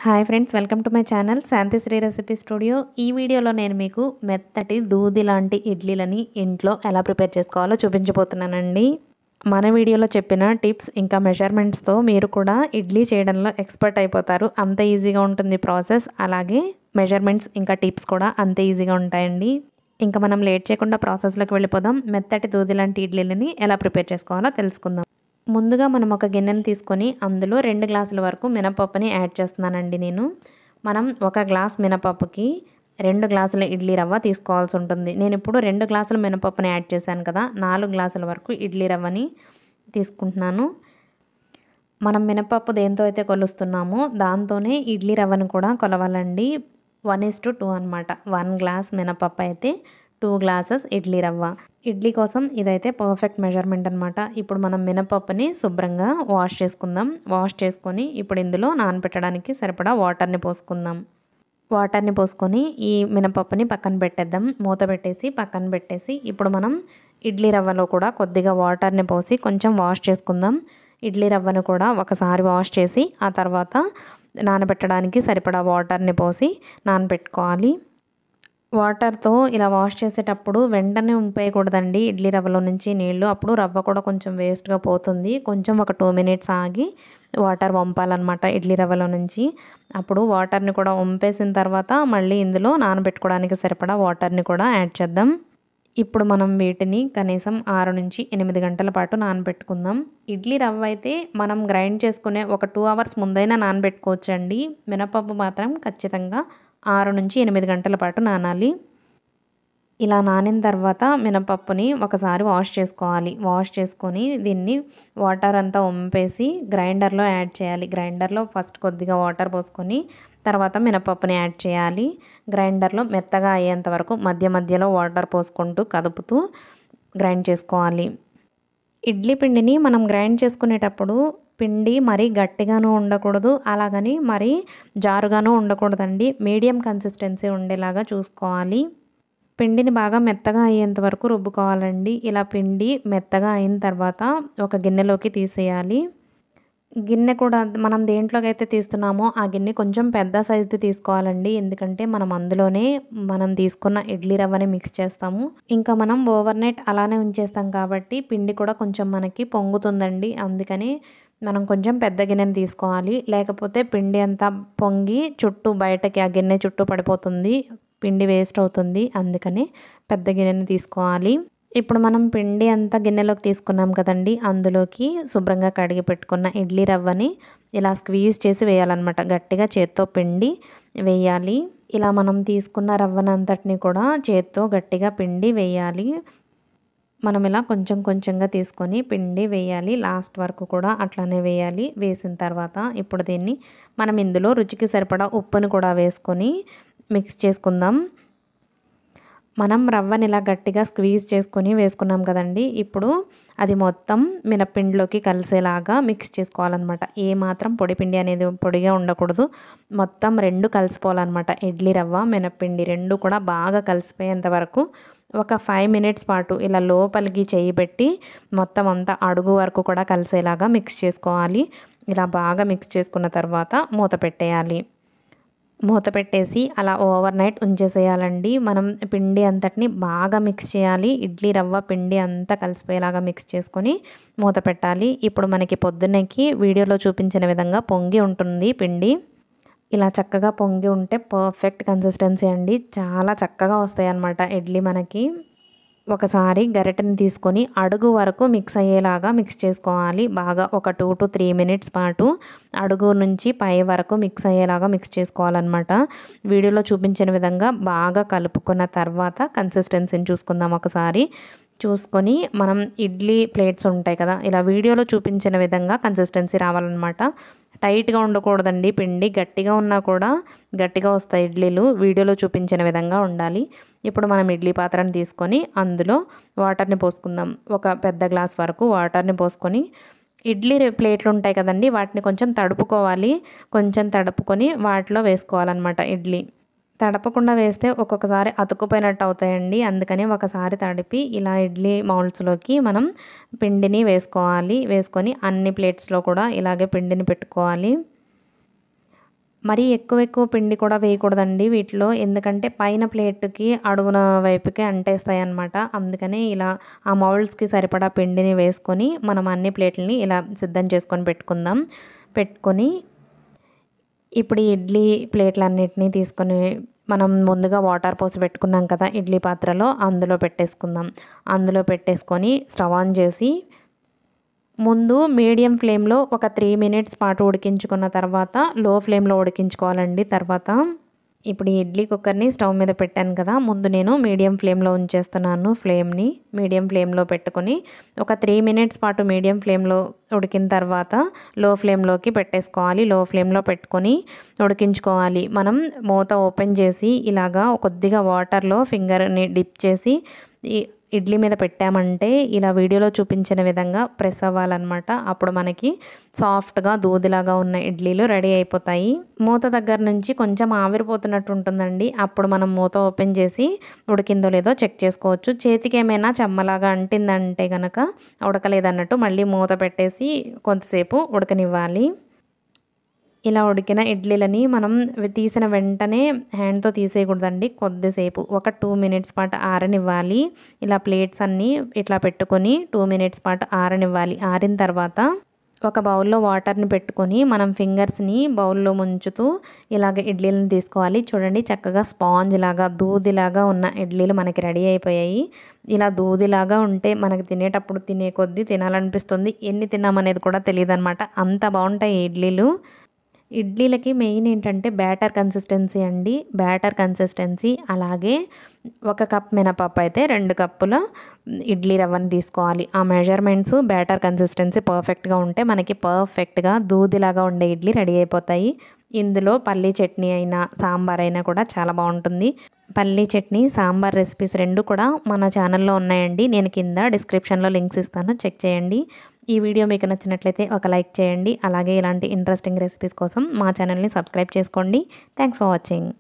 Hi friends, welcome to my channel Shanti Sri recipe studio. ఈ వీడియోలో నేను మీకు మెత్తటి దూది లాంటి ఇడ్లీలని ఇంట్లో ఎలా ప్రిపేర్ చేసుకోవాలో చూపించబోతున్నానండి. మన వీడియోలో చెప్పిన టిప్స్ ఇంకా మెజర్మెంట్స్తో మీరు కూడా ఇడ్లీ చేయడంలో ఎక్స్పర్ట్ అయిపోతారు. అంత ఈజీగా ఉంటుంది ప్రాసెస్. అలాగే మెజర్మెంట్స్ ఇంకా టిప్స్ కూడా అంతే ఈజీగా ఉంటాయండి. ఇంకా మనం లేట్ చేయకుండా ప్రాసెస్లోకి వెళ్ళిపోదాం. మెత్తటి దూది లాంటి ఇడ్లీలని ఎలా ప్రిపేర్ చేసుకోవాలో తెలుసుకుందాం. ముందుగా మనం ఒక గిన్నెని తీసుకొని అందులో 2 గ్లాసుల వరకు మినపప్పుని యాడ్ చేస్తున్నానండి నేను. మనం ఒక గ్లాస్ మినపప్పుకి 2 గ్లాసుల ఇడ్లీ రవ్వ తీసుకోవాల్సి ఉంటుంది. నేను ఇప్పుడు 2 గ్లాసుల మినపప్పుని యాడ్ చేశాను కదా, 4 గ్లాసుల వరకు ఇడ్లీ రవ్వని తీసుకుంటున్నాను. మనం మినపప్పు దేంతో అయితే కొలుస్తున్నామో దాంతోనే ఇడ్లీ రవ్వను కూడా కొలవాలండి. 1:2 అనమాట. 1 గ్లాస్ మినపప్పు అయితే 2 గ్లాసెస్ ఇడ్లీ రవ్వ. ఇడ్లీ కోసం ఇదైతే పర్ఫెక్ట్ మెజర్మెంట్ అనమాట. ఇప్పుడు మనం మినపప్పుని శుభ్రంగా వాష్ చేసుకుందాం. వాష్ చేసుకొని ఇప్పుడు ఇందులో నానబెట్టడానికి సరిపడా వాటర్ని పోసుకుందాం. వాటర్ని పోసుకొని ఈ మినపప్పుని పక్కన పెట్టేద్దాం. మూత పెట్టేసి పక్కన పెట్టేసి ఇప్పుడు మనం ఇడ్లీ రవ్వలో కూడా కొద్దిగా వాటర్ని పోసి కొంచెం వాష్ చేసుకుందాం. ఇడ్లీ రవ్వను కూడా ఒకసారి వాష్ చేసి ఆ తర్వాత నానబెట్టడానికి సరిపడా వాటర్ని పోసి నానబెట్టుకోవాలి. వాటర్తో ఇలా వాష్ చేసేటప్పుడు వెంటనే ఉంపేయకూడదండి ఇడ్లీ రవ్వలో నుంచి నీళ్లు. అప్పుడు రవ్వ కూడా కొంచెం వేస్ట్గా పోతుంది. కొంచెం ఒక 2 మినిట్స్ ఆగి వాటర్ వంపాలన్నమాట ఇడ్లీ రవ్వలో నుంచి. అప్పుడు వాటర్ని కూడా వంపేసిన తర్వాత మళ్ళీ ఇందులో నానబెట్టుకోవడానికి సరిపడా వాటర్ని కూడా యాడ్ చేద్దాం. ఇప్పుడు మనం వీటిని కనీసం 6 నుంచి 8 గంటల పాటు నానబెట్టుకుందాం. ఇడ్లీ రవ్వ అయితే మనం గ్రైండ్ చేసుకునే ఒక 2 అవర్స్ ముందైనా నానబెట్టుకోవచ్చండి. మినపప్పు మాత్రం ఖచ్చితంగా 6 నుంచి 8 గంటల పాటు నానాలి. ఇలా నానిన తర్వాత మినపప్పుని ఒకసారి వాష్ చేసుకోవాలి. వాష్ చేసుకొని దీన్ని వాటర్ అంతా వంపేసి గ్రైండర్లో యాడ్ చేయాలి. గ్రైండర్లో ఫస్ట్ కొద్దిగా వాటర్ పోసుకొని తర్వాత మినపప్పుని యాడ్ చేయాలి. గ్రైండర్లో మెత్తగా అయ్యేంత వరకు మధ్య మధ్యలో వాటర్ పోసుకుంటూ కదుపుతూ గ్రైండ్ చేసుకోవాలి. ఇడ్లీ పిండిని మనం గ్రైండ్ చేసుకునేటప్పుడు పిండి మరీ గట్టిగాను ఉండకూడదు, అలాగని మరీ జారుగాను ఉండకూడదండి. మీడియం కన్సిస్టెన్సీ ఉండేలాగా చూసుకోవాలి. పిండిని బాగా మెత్తగా అయ్యేంత వరకు రుబ్బుకోవాలండి. ఇలా పిండి మెత్తగా అయిన తర్వాత ఒక గిన్నెలోకి తీసేయాలి. గిన్నె కూడా మనం దేంట్లోకైతే తీస్తున్నామో ఆ గిన్నె కొంచెం పెద్ద సైజుది తీసుకోవాలండి. ఎందుకంటే మనం అందులోనే మనం తీసుకున్న ఇడ్లీ రవ్వని మిక్స్ చేస్తాము. ఇంకా మనం ఓవర్ నైట్ అలానే ఉంచేస్తాం కాబట్టి పిండి కూడా కొంచెం మనకి పొంగుతుందండి. అందుకని మనం కొంచెం పెద్ద గిన్నెని తీసుకోవాలి. లేకపోతే పిండి అంతా పొంగి చుట్టూ బయటకి ఆ గిన్నె చుట్టూ పడిపోతుంది, పిండి వేస్ట్ అవుతుంది. అందుకని పెద్ద గిన్నెని తీసుకోవాలి. ఇప్పుడు మనం పిండి అంతా గిన్నెలోకి తీసుకున్నాం కదండి, అందులోకి శుభ్రంగా కడిగి పెట్టుకున్న ఇడ్లీ రవ్వని ఇలా స్క్వీజ్ చేసి వేయాలన్నమాట. గట్టిగా చేత్తో పిండి వేయాలి. ఇలా మనం తీసుకున్న రవ్వనంతటిని కూడా చేత్తో గట్టిగా పిండి వేయాలి. మనం ఇలా కొంచెం కొంచెంగా తీసుకొని పిండి వేయాలి. లాస్ట్ వరకు కూడా అట్లానే వేయాలి. వేసిన తర్వాత ఇప్పుడు దీన్ని మనం ఇందులో రుచికి సరిపడా ఉప్పుని కూడా వేసుకొని మిక్స్ చేసుకుందాం. మనం రవ్వని ఇలా గట్టిగా స్క్వీజ్ చేసుకొని వేసుకున్నాం కదండి, ఇప్పుడు అది మొత్తం మినప్పిండిలోకి కలిసేలాగా మిక్స్ చేసుకోవాలన్నమాట. ఏ మాత్రం పొడిపిండి అనేది పొడిగా ఉండకూడదు. మొత్తం 2 కలిసిపోవాలన్నమాట. ఇడ్లీ రవ్వ మినప్పిండి 2 కూడా బాగా కలిసిపోయేంత వరకు ఒక 5 మినిట్స్ పాటు ఇలా లోపలికి చేయి పెట్టి మొత్తం అంతా అడుగు వరకు కూడా కలిసేలాగా మిక్స్ చేసుకోవాలి. ఇలా బాగా మిక్స్ చేసుకున్న తర్వాత మూత పెట్టేయాలి. మూత పెట్టేసి అలా ఓవర్ నైట్ ఉంచేసేయాలండి. మనం పిండి అంతటిని బాగా మిక్స్ చేయాలి. ఇడ్లీ రవ్వ పిండి అంతా కలిసిపోయేలాగా మిక్స్ చేసుకొని మూత పెట్టాలి. ఇప్పుడు మనకి పొద్దున్నకి వీడియోలో చూపించిన విధంగా పొంగి ఉంటుంది పిండి. ఇలా చక్కగా పొంగి ఉంటే పర్ఫెక్ట్ కన్సిస్టెన్సీ అండి. చాలా చక్కగా వస్తాయి అన్నమాట ఇడ్లీ మనకి. ఒకసారి గరిటెని తీసుకొని అడుగు వరకు మిక్స్ అయ్యేలాగా మిక్స్ చేసుకోవాలి. బాగా ఒక 2 to 3 మినిట్స్ పాటు అడుగు నుంచి పై వరకు మిక్స్ అయ్యేలాగా మిక్స్ చేసుకోవాలన్నమాట. వీడియోలో చూపించిన విధంగా బాగా కలుపుకున్న తర్వాత కన్సిస్టెన్సీని చూసుకుందాం ఒకసారి. చూసుకొని మనం ఇడ్లీ ప్లేట్స్ ఉంటాయి కదా, ఇలా వీడియోలో చూపించిన విధంగా కన్సిస్టెన్సీ రావాలన్నమాట. టైట్గా ఉండకూడదండి పిండి. గట్టిగా ఉన్నా కూడా గట్టిగా వస్తాయి ఇడ్లీలు. వీడియోలో చూపించిన విధంగా ఉండాలి. ఇప్పుడు మనం ఇడ్లీ పాత్రను తీసుకొని అందులో వాటర్ని పోసుకుందాం. ఒక పెద్ద గ్లాస్ వరకు వాటర్ని పోసుకొని ఇడ్లీ ప్లేట్లు ఉంటాయి కదండి, వాటిని కొంచెం తడుపుకోవాలి. కొంచెం తడుపుకొని వాటిలో వేసుకోవాలన్నమాట ఇడ్లీ. తడపకుండా వేస్తే ఒక్కొక్కసారి అతుక్కుపోయినట్టు అవుతాయండి. అందుకని ఒకసారి తడిపి ఇలా ఇడ్లీ మౌల్డ్స్లోకి మనం పిండిని వేసుకోవాలి. వేసుకొని అన్ని ప్లేట్స్లో కూడా ఇలాగే పిండిని పెట్టుకోవాలి. మరీ ఎక్కువ పిండి కూడా వేయకూడదండి వీటిలో. ఎందుకంటే పైన ప్లేట్‌కి అడుగున వైపుకి అంటేస్తాయన్నమాట. అందుకని ఇలా ఆ మౌల్డ్స్‌కి సరిపడా పిండిని వేసుకొని మనం అన్ని ప్లేట్‌లని ఇలా సిద్ధం చేసుకొని పెట్టుకుందాం. పెట్టుకొని ఇప్పుడు ఈ ఇడ్లీ ప్లేట్‌లన్నిటిని తీసుకొని మనం ముందుగా వాటర్ పోసి పెట్టుకున్నాం కదా ఇడ్లీ పాత్రలో, అందులో పెట్టేసుకుందాం. అందులో పెట్టేసుకొని స్టవ్ ఆన్ చేసి ముందు మీడియం ఫ్లేమ్‌లో ఒక 3 మినిట్స్ పాటు ఉడికించుకున్న తర్వాత లో ఫ్లేమ్‌లో ఉడికించుకోవాలండి తర్వాత. ఇప్పుడు ఈ ఇడ్లీ కుక్కర్‌ని స్టవ్ మీద పెట్టాను కదా! ముందు నేను మీడియం ఫ్లేమ్‌లో ఉంచేస్తున్నాను ఫ్లేమ్‌ని. మీడియం ఫ్లేమ్‌లో పెట్టుకొని ఒక 3 మినిట్స్ పాటు మీడియం ఫ్లేమ్‌లో ఉడికిన తర్వాత లో ఫ్లేమ్‌లోకి పెట్టేసుకోవాలి. లో ఫ్లేమ్‌లో పెట్టుకొని ఉడికించుకోవాలి. మనం మూత ఓపెన్ చేసి ఇలాగా కొద్దిగా వాటర్‌లో ఫింగర్‌ని డిప్ చేసి ఈ ఇడ్లీ మీద పెట్టామంటే ఇలా వీడియోలో చూపించిన విధంగా ప్రెస్ అవ్వాలన్నమాట. అప్పుడు మనకి సాఫ్ట్‌గా దూదిలాగా ఉన్న ఇడ్లీలు రెడీ అయిపోతాయి. మూత దగ్గర నుంచి కొంచెం ఆవిరిపోతున్నట్టు ఉంటుందండి. అప్పుడు మనం మూత ఓపెన్ చేసి ఉడికిందో లేదో చెక్ చేసుకోవచ్చు. చేతికి ఏమైనా చెమ్మలాగా అంటిందంటే గనక ఉడకలేదన్నట్టు మళ్ళీ మూత పెట్టేసి కొంతసేపు ఉడకనివ్వాలి. ఇలా ఉడికిన ఇడ్లీలని మనం తీసిన వెంటనే హ్యాండ్‌తో తీసేయకూడదండి. కొద్దిసేపు ఒక 2 మినిట్స్ పాటు ఆరనివ్వాలి. ఇలా ప్లేట్స్ అన్నీ ఇట్లా పెట్టుకొని 2 మినిట్స్ పాటు ఆరనివ్వాలి. ఆరిన తర్వాత ఒక బౌల్‌లో వాటర్‌ని పెట్టుకొని మనం ఫింగర్స్‌ని బౌల్‌లో ముంచుతూ ఇలాగ ఇడ్లీలను తీసుకోవాలి. చూడండి చక్కగా స్పాంజ్‌లాగా, దూదిలాగా ఉన్న ఇడ్లీలు మనకి రెడీ అయిపోయాయి. ఇలా దూదిలాగా ఉంటే మనకి తినేటప్పుడు తినే కొద్దీ తినాలనిపిస్తుంది. ఎన్ని తిన్నామనేది కూడా తెలీదనమాట. అంత బావుంటాయి ఈ ఇడ్లీలు. ఇడ్లీలకి మెయిన్ ఏంటంటే బ్యాటర్ కన్సిస్టెన్సీ అండి. బ్యాటర్ కన్సిస్టెన్సీ అలాగే 1 కప్ మినపప్పు అయితే 2 కప్పుల ఇడ్లీ రవ్వని తీసుకోవాలి. ఆ మెజర్‌మెంట్స్ బ్యాటర్ కన్సిస్టెన్సీ పర్ఫెక్ట్‌గా ఉంటే మనకి పర్ఫెక్ట్‌గా దూదిలాగా ఉండే ఇడ్లీ రెడీ అయిపోతాయి. ఇందులో పల్లీ చట్నీ అయినా, సాంబార్ అయినా కూడా చాలా బావుంటుంది. పల్లీ చట్నీ, సాంబార్ రెసిపీస్ 2 కూడా మన ఛానల్‌లో ఉన్నాయండి. నేను కింద డిస్క్రిప్షన్‌లో లింక్స్ ఇస్తాను. చెక్ చేయండి. ఈ వీడియో మీకు నచ్చినట్లయితే ఒక లైక్ చేయండి. అలాగే ఇలాంటి ఇంట్రెస్టింగ్ రెసిపీస్ కోసం మా ఛానల్‌ని సబ్స్క్రైబ్ చేసుకోండి. Thanks for watching.